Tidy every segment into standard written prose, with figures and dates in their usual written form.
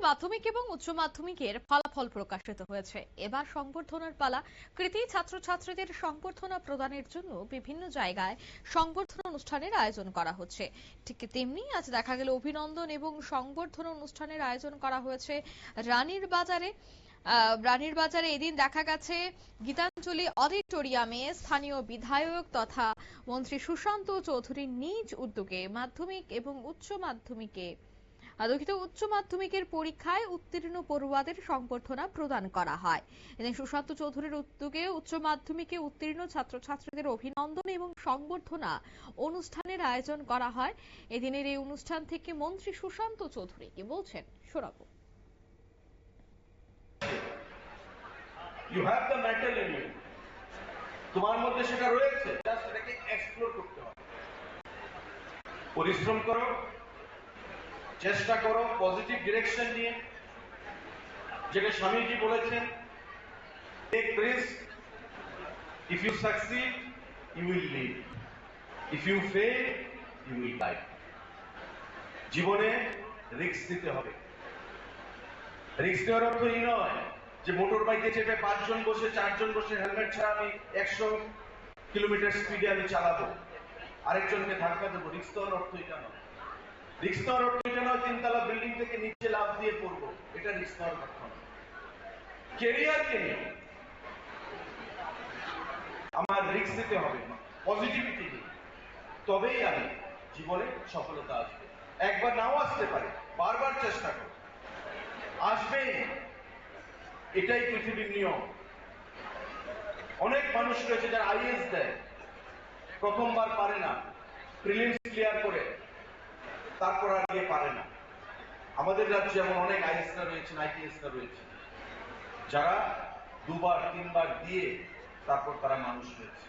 মাধ্যমিক এবং উচ্চ মাধ্যমিকের ফলাফল প্রকাশিত হয়েছে। এবার সংবর্ধনার পালা। কৃতী ছাত্রছাত্রীদের সংবর্ধনা প্রদানের জন্য বিভিন্ন জায়গায় সংবর্ধনা অনুষ্ঠানের আয়োজন করা হচ্ছে। ঠিক তেমনি আজ দেখা গেল অভিনন্দন এবং সংবর্ধনা অনুষ্ঠানের আয়োজন করা হয়েছে রানীর বাজারে। রানীর বাজারে এদিন দেখা গেছে গীতাঞ্জলি অডিটোরিয়ামে স্থানীয় বিধায়ক তথা মন্ত্রী সুশান্ত চৌধুরীর নিজ উদ্যোগে মাধ্যমিক এবং উচ্চ মাধ্যমিকের পরীক্ষায় উত্তীর্ণ পড়ুয়াদের সংবর্ধনা প্রদান করা হয়। এদিন সুশান্ত চৌধুরীর উদ্যোগে উচ্চ মাধ্যমিকে উত্তীর্ণ ছাত্রছাত্রীদের অভিনন্দন এবং সংবর্ধনা অনুষ্ঠানের আয়োজন করা হয়। এদিনের এই অনুষ্ঠান থেকে মন্ত্রী সুশান্ত চৌধুরী কি বলছেন শোনাবো। You have the metal in you. তোমার মধ্যে সেটা রয়েছে, জাস্ট সেটাকে এক্সপ্লোর করতে হবে। পরিশ্রম করো, চেষ্টা করো পজিটিভ ডিরেকশন নিয়ে। যেটা স্বামীজি বলেছেন, take risk, if you succeed you will live, if you fail you will die. জীবনে রিস্ক নিতে হবে। রিস্ক নেওয়ার অর্থ এই নয় যে মোটর বাইকে চেপে 5 জন বসে 4 জন বসে হেলমেট ছাড়া আমি 100 কিলোমিটার স্পিডে আমি চালাবো, আরেকজনকে ধাক্কা দেবো। রিস্ক নেওয়ার অর্থ এটা নয়। রিস্ক নেওয়ার অর্থ এটা নয় 3 তলা বিল্ডিং থেকে নিচে লাফ দিয়ে পড়বো, এটা রিস্ক নেওয়ার অর্থ নয়। ক্যারিয়ারকে নিয়ে আমার রিস্ক নিতে হবে, পজিটিভিটি নিয়ে, তবেই আমি জীবনে সফলতা আসবে। একবার নাও আসতে পারে, বারবার চেষ্টা করো, আসবেই। এটাই পৃথিবীর নিয়ম। অনেক মানুষ রয়েছে যারা আইএস দেয়, প্রথমবার পারে না, প্রিলিমস ক্লিয়ার করে তারপর আর গিয়ে পারে না। আমাদের রাজ্যে এমন অনেক আইএসরা রয়েছেন, আইপিএসরা রয়েছে, যারা 2বার 3বার দিয়ে তারপর তারা মানুষ হয়েছে।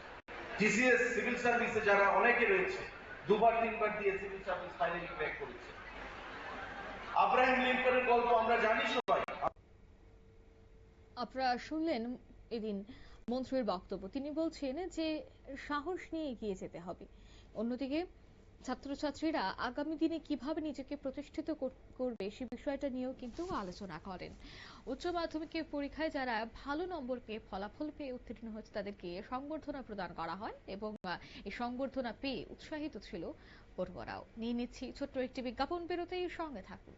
টিসিএস সিভিল সার্ভিসে যারা অনেকে রয়েছে, 2বার 3বার দিয়ে সিভিল সার্ভিস ফাইনালি ক্র্যাক করেছে। আব্রাহাম লিঙ্কনের গল্প আমরা জানি সবাই। আপনারা শুনলেন এদিন মন্ত্রীর বক্তব্য। তিনি বলছেন যে সাহস নিয়ে এগিয়ে যেতে হবে। অন্যদিকে ছাত্রছাত্রীরা আগামী দিনে কিভাবে নিজেকে প্রতিষ্ঠিত করবে সে বিষয়টা নিয়েও কিন্তু আলোচনা করেন। উচ্চ মাধ্যমিকের পরীক্ষায় যারা ভালো নম্বর পেয়ে ফলাফল পেয়ে উত্তীর্ণ হয়েছে তাদেরকে সংবর্ধনা প্রদান করা হয় এবং এই সংবর্ধনা পেয়ে উৎসাহিত ছিল পড়ুয়ারাও। নিয়ে নিচ্ছি ছোট্ট একটি বিজ্ঞাপন, বিরতির সঙ্গে থাকুন।